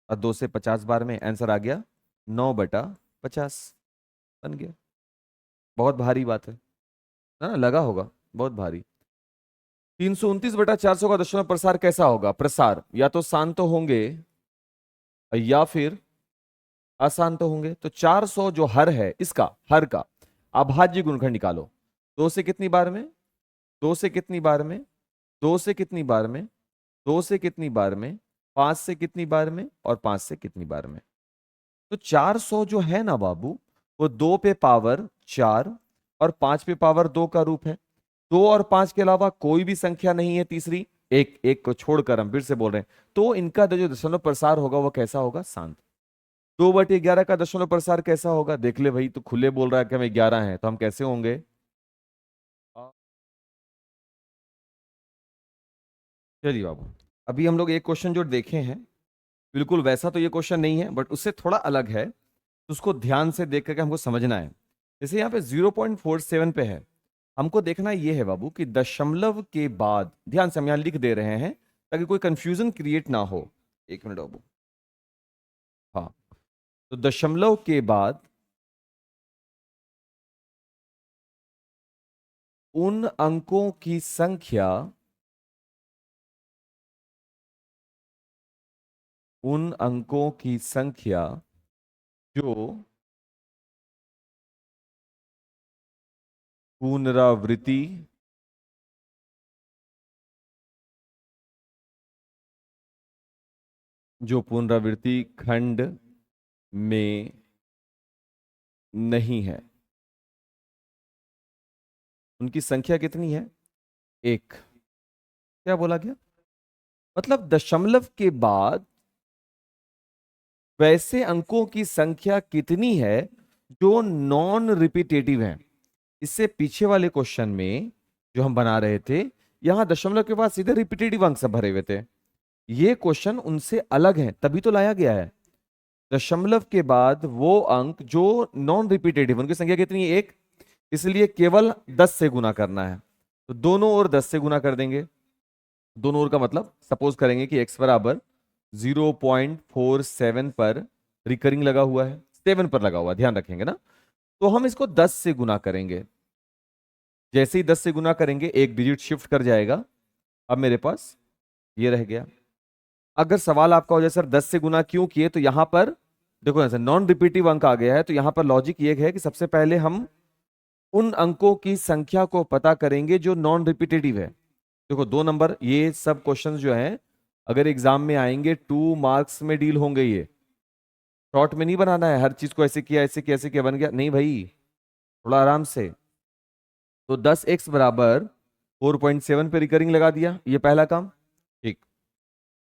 और 2 से 50 बार में, आंसर आ गया 9/50 बन गया। बहुत भारी बात है ना, लगा होगा बहुत भारी। 329/400 का दशमलव प्रसार कैसा होगा? प्रसार या तो शांत होंगे या फिर आसान तो होंगे। तो 400 जो हर है, इसका हर का अभाज्य गुणनखंड निकालो। 2 से कितनी बार में? 2 से कितनी बार में? 2 से कितनी बार में? 2 से कितनी बार में? 5 से कितनी बार में? और 5 से कितनी बार में? तो 400 जो है ना बाबू, वो 2 पे पावर 4 और 5 पे पावर 2 का रूप है। 2 और 5 के अलावा कोई भी संख्या नहीं है तीसरी, एक एक को छोड़कर, हम फिर से बोल रहे हैं। तो इनका जो दशमलव प्रसार होगा वो कैसा होगा? शांत। 2/11 का दशमलव प्रसार कैसा होगा? देख ले भाई, तो खुले बोल रहा है कि हम 11 हैं, तो हम कैसे होंगे? चलिए बाबू, अभी हम लोग एक क्वेश्चन जो देखे हैं, बिल्कुल वैसा तो ये क्वेश्चन नहीं है, बट उससे थोड़ा अलग है, तो उसको ध्यान से देख करके हमको समझना है। जैसे यहाँ पे 0.47 पे है, हमको देखना ये है बाबू कि दशमलव के बाद, ध्यान से हम यहाँ लिख दे रहे हैं ताकि कोई कंफ्यूजन क्रिएट ना हो। एक मिनट बाबू, हाँ, तो दशमलव के बाद उन अंकों की संख्या, उन अंकों की संख्या जो पुनरावृत्ति खंड में नहीं है, उनकी संख्या कितनी है? एक। क्या बोला गया? मतलब दशमलव के बाद वैसे अंकों की संख्या कितनी है जो नॉन रिपीटेटिव है। इससे पीछे वाले क्वेश्चन में जो हम बना रहे थे, यहां दशमलव के बाद सीधे रिपीटेटिव अंक सब भरे हुए थे। ये क्वेश्चन उनसे अलग है, तभी तो लाया गया है। दशमलव के बाद वो अंक जो नॉन रिपीटेटिव, उनकी संख्या कितनी है? एक। इसलिए केवल 10 से गुना करना है, तो दोनों ओर 10 से गुना कर देंगे। दोनों ओर का मतलब सपोज करेंगे कि x बराबर 0.47 पर रिकरिंग लगा हुआ है, 7 पर लगा हुआ है, ध्यान रखेंगे ना। तो हम इसको 10 से गुना करेंगे। जैसे ही 10 से गुना करेंगे, एक डिजिट शिफ्ट कर जाएगा, अब मेरे पास ये रह गया। अगर सवाल आपका हो जाए सर 10 से गुना क्यों किए, तो यहां पर देखो ऐसे नॉन रिपीटिव अंक आ गया है, तो यहां पर लॉजिक ये है कि सबसे पहले हम उन अंकों की संख्या को पता करेंगे जो नॉन रिपीटेटिव है। देखो 2 नंबर, ये सब क्वेश्चन जो हैं अगर एग्जाम में आएंगे 2 मार्क्स में डील होंगे। ये शॉर्ट में नहीं बनाना है, हर चीज को ऐसे किया ऐसे किया ऐसे किया बन गया, नहीं भाई, थोड़ा आराम से। तो 10x बराबर 4.7 पे रिकरिंग लगा दिया, ये पहला काम। ठीक,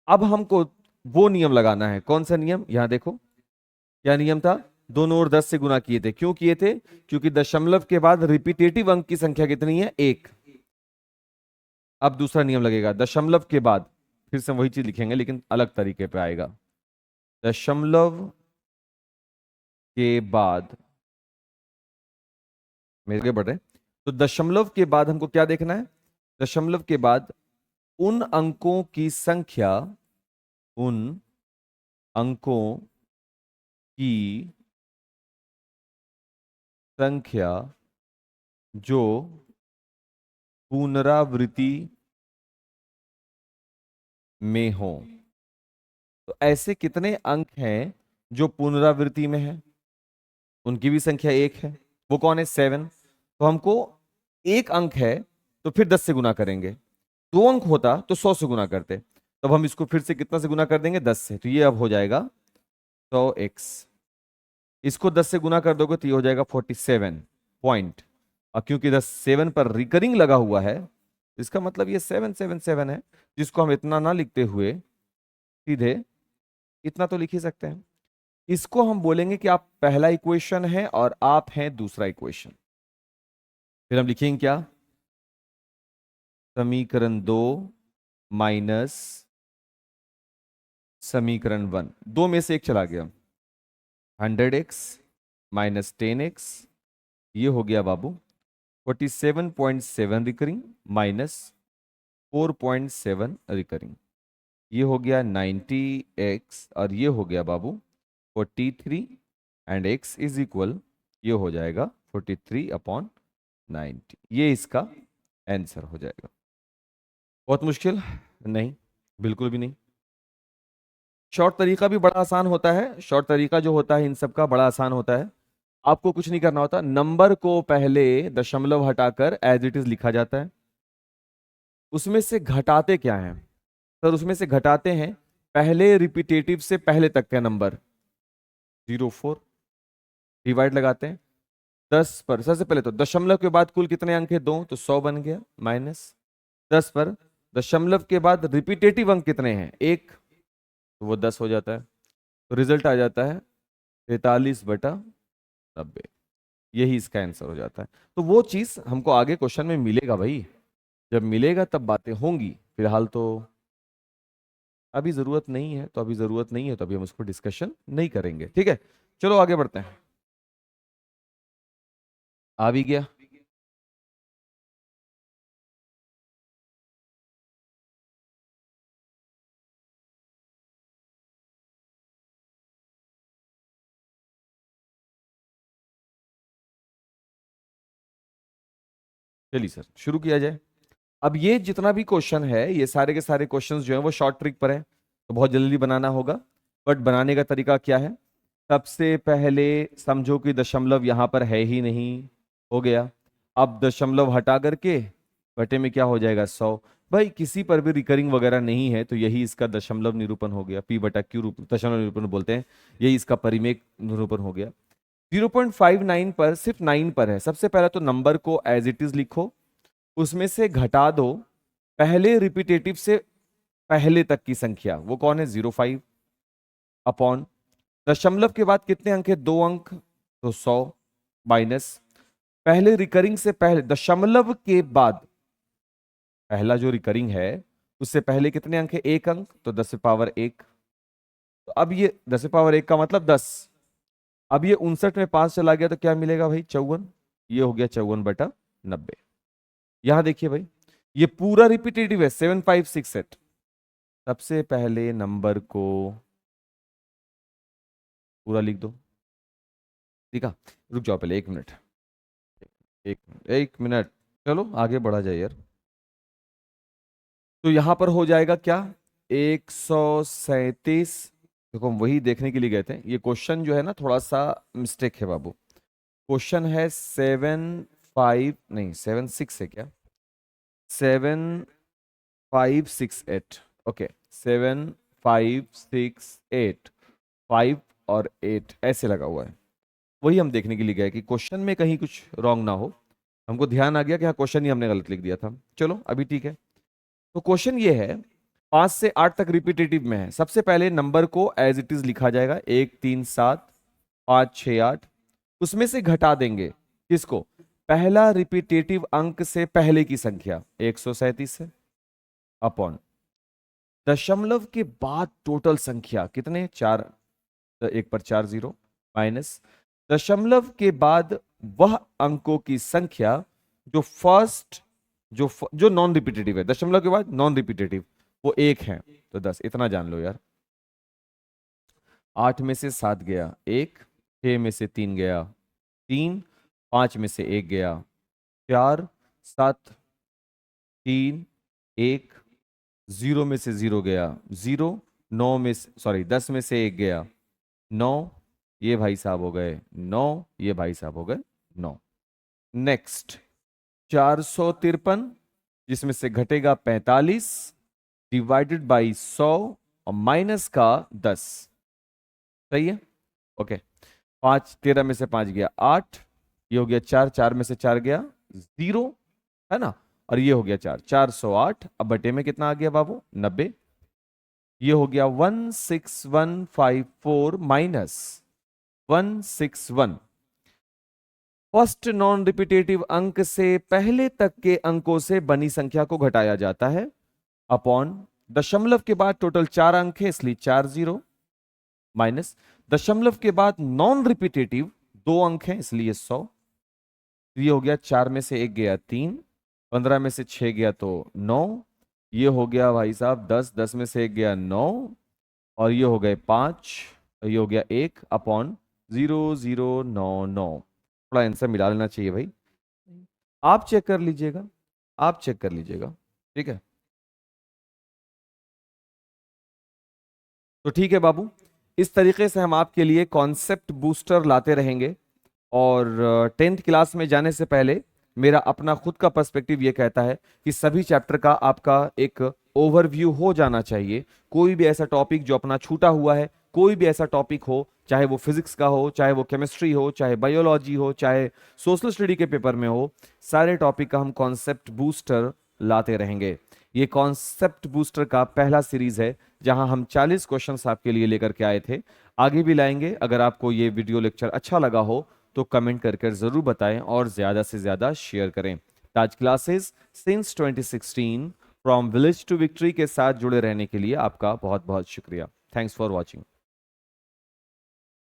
अब हमको वो नियम लगाना है। कौन सा नियम? यहां देखो, क्या नियम था? दोनों ओर 10 से गुना किए थे। क्यों किए थे? क्योंकि दशमलव के बाद रिपीटेटिव अंक की संख्या कितनी है? एक। अब दूसरा नियम लगेगा, दशमलव के बाद फिर से वही चीज लिखेंगे लेकिन अलग तरीके पे आएगा। दशमलव के बाद मेरे आगे बढ़ रहे हैं। तो दशमलव के बाद हमको क्या देखना है? दशमलव के बाद उन अंकों की संख्या, उन अंकों की संख्या जो पुनरावृत्ति में हो। तो ऐसे कितने अंक हैं जो पुनरावृत्ति में है? उनकी भी संख्या एक है। वो कौन है? 7। तो हमको एक अंक है तो फिर 10 से गुना करेंगे। 2 अंक होता तो 100 से गुना करते। तब हम इसको फिर से कितना से गुना कर देंगे? 10 से। तो ये अब हो जाएगा 100x। इसको 10 से गुना कर दोगे तो ये हो जाएगा 47 पॉइंट। और क्योंकि 7 पर रिकरिंग लगा हुआ है, इसका मतलब ये 777 है, जिसको हम इतना ना लिखते हुए सीधे इतना तो लिख ही सकते हैं। इसको हम बोलेंगे कि आप पहला इक्वेशन है और आप हैं दूसरा इक्वेशन। फिर हम लिखेंगे क्या? समीकरण 2 माइनस समीकरण 1। 2 में से एक चला गया, 100x माइनस 10x, ये हो गया बाबू 47.7 रिकरिंग माइनस 4.7 रिकरिंग, ये हो गया 90x, और ये हो गया बाबू 43, एंड x इज इक्वल, ये हो जाएगा 43/90। ये इसका आंसर हो जाएगा। बहुत मुश्किल नहीं, बिल्कुल भी नहीं। शॉर्ट तरीका भी बड़ा आसान होता है। शॉर्ट तरीका जो होता है इन सब का बड़ा आसान होता है। आपको कुछ नहीं करना होता, नंबर को पहले दशमलव हटाकर एज इट इज लिखा जाता है। उसमें से घटाते क्या हैं सर? उसमें से घटाते हैं पहले रिपीटेटिव से पहले तक का नंबर। 04 डिवाइड लगाते हैं 10 पर। सबसे पहले तो दशमलव के बाद कुल कितने अंक है? 2, तो 100 बन गया, माइनस 10 पर दशमलव के बाद रिपीटेटिव अंक कितने हैं? 1, तो वो 10 हो जाता है। तो रिजल्ट आ जाता है 43/90। यही इसका आंसर हो जाता है। तो वो चीज हमको आगे क्वेश्चन में मिलेगा भाई, जब मिलेगा तब बातें होंगी। फिलहाल तो अभी जरूरत नहीं है, तो अभी जरूरत नहीं है तो अभी हम उसको डिस्कशन नहीं करेंगे। ठीक है, चलो आगे बढ़ते हैं। आ भी गया। चलिए सर शुरू किया जाए। अब ये जितना भी क्वेश्चन है, ये सारे के सारे क्वेश्चंस जो हैं वो शॉर्ट ट्रिक पर है, तो बहुत जल्दी बनाना होगा। बट बनाने का तरीका क्या है? सबसे पहले समझो कि दशमलव यहां पर है ही नहीं, हो गया। अब दशमलव हटा करके बटे में क्या हो जाएगा? 100। भाई किसी पर भी रिकरिंग वगैरह नहीं है, तो यही इसका दशमलव निरूपण हो गया। p/q रूप दशमलव निरूपण बोलते हैं, यही इसका परिमेय निरूपण हो गया। 0.59 पर सिर्फ 9 पर है। सबसे पहले तो नंबर को एज इट इज लिखो, उसमें से घटा दो पहले रिपीटेटिव से पहले तक की संख्या। वो कौन है? 05 अपॉन दशमलव के बाद कितने अंक है? 2 अंक, तो 100 माइनस पहले रिकरिंग से पहले दशमलव के बाद पहला जो रिकरिंग है उससे पहले कितने अंक है? 1 अंक, तो 10⁻1। तो अब ये 10⁻1 का मतलब 10। अब ये 59 में 5 चला गया तो क्या मिलेगा भाई? 54। ये हो गया 54/90। यहां देखिए भाई, ये पूरा रिपीटेटिव है 7568। सबसे पहले नंबर को पूरा लिख दो। ठीक है, रुक जाओ पहले 1 मिनट, 1 मिनट। चलो आगे बढ़ा जाए यार। तो यहां पर हो जाएगा क्या? 137। देखो हम वही देखने के लिए गए थे। ये क्वेश्चन जो है ना थोड़ा सा मिस्टेक है बाबू। क्वेश्चन है 75 नहीं 76 है क्या? 7568। ओके, 7568, 5 और 8 ऐसे लगा हुआ है। वही हम देखने के लिए गए कि क्वेश्चन में कहीं कुछ रॉन्ग ना हो। हमको ध्यान आ गया कि हाँ क्वेश्चन ही हमने गलत लिख दिया था। चलो अभी ठीक है। तो क्वेश्चन ये है, 5 से 8 तक रिपीटेटिव में है। सबसे पहले नंबर को एज इट इज लिखा जाएगा, 1 3 7 5 6 8। उसमें से घटा देंगे किसको? पहला रिपीटेटिव अंक से पहले की संख्या 137 है। अपॉन दशमलव के बाद टोटल संख्या कितने, 4, तो 1 पर 4 जीरो, माइनस दशमलव के बाद वह अंकों की संख्या जो फर्स्ट जो नॉन रिपीटेटिव है, दशमलव के बाद नॉन रिपीटेटिव वो 1 है, तो 10। इतना जान लो यार। 8 में से 7 गया 1, 6 में से 3 गया 3, 5 में से 1 गया 4, 7, 3, 1, 0 में से 0 गया 0, 9 में से सॉरी 10 में से 1 गया 9, ये भाई साहब हो गए 9, ये भाई साहब हो गए 9। नेक्स्ट 453, जिसमें से घटेगा 45 डिवाइडेड बाई 100 और माइनस का 10। सही है, ओके। 5, 13 में से 5 गया 8, ये हो गया 4, 4 में से 4 गया 0, है ना, और ये हो गया 4, 408। अब बटे में कितना आ गया बाबू, 90। ये हो गया 16154 माइनस 161। फर्स्ट नॉन रिपीटेटिव अंक से पहले तक के अंकों से बनी संख्या को घटाया जाता है, अपॉन दशमलव के बाद टोटल 4 अंक है इसलिए 4 0, माइनस दशमलव के बाद नॉन रिपीटेटिव 2 अंक हैं इसलिए 100। ये हो गया 4 में से 1 गया 3, 15 में से 6 गया तो 9, ये हो गया भाई साहब 10, 10 में से 1 गया 9, और ये हो गए 5, ये हो गया 1 अपॉन 0099। थोड़ा आंसर मिला लेना चाहिए भाई, आप चेक कर लीजिएगा, आप चेक कर लीजिएगा, ठीक है। तो ठीक है बाबू, इस तरीके से हम आपके लिए कॉन्सेप्ट बूस्टर लाते रहेंगे। और 10th क्लास में जाने से पहले मेरा अपना खुद का पर्सपेक्टिव ये कहता है कि सभी चैप्टर का आपका एक ओवरव्यू हो जाना चाहिए। कोई भी ऐसा टॉपिक जो अपना छूटा हुआ है, कोई भी ऐसा टॉपिक हो, चाहे वो फिजिक्स का हो, चाहे वो केमिस्ट्री हो, चाहे बायोलॉजी हो, चाहे सोशल स्टडी के पेपर में हो, सारे टॉपिक का हम कॉन्सेप्ट बूस्टर लाते रहेंगे। ये कॉन्सेप्ट बूस्टर का पहला सीरीज है जहां हम 40 क्वेश्चंस आपके लिए लेकर के आए थे, आगे भी लाएंगे। अगर आपको ये वीडियो लेक्चर अच्छा लगा हो तो कमेंट करके जरूर बताएं और ज्यादा से ज्यादा शेयर करें। Taj classes since 2016 from village to victory के साथ जुड़े रहने के लिए आपका बहुत बहुत शुक्रिया। Thanks for watching.